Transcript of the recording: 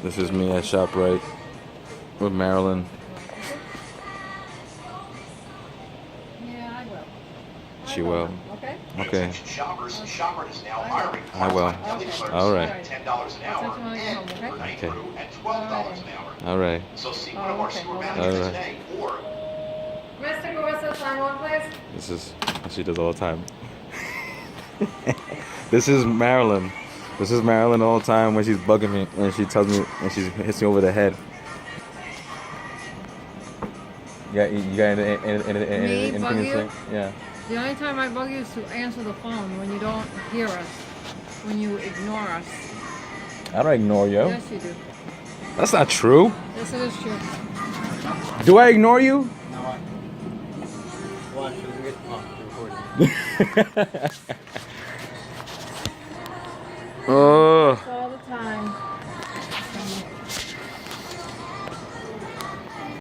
This is me at ShopRite with Marilyn. Yeah, I will. She will. Okay. Okay. Shoppers, Shoppers is now hiring. I will. All right. $10 an hour I'll and take you overnight Okay. crew at $12 an hour. All right. So see one of our store Okay. managers All right. today, or Mr. Carissa, sign one, please. This is what she does all the time. This is Marilyn. This is Marilyn all the time when she's bugging me and she tells me and she hits me over the head. You got anything bug to you? say? Yeah. The only time I bug you is to answer the phone when you don't hear us, when you ignore us. I don't ignore you. Yes, you do. That's not true. Yes, it is true. Do I ignore you? Watch, we'll get recording. Oh.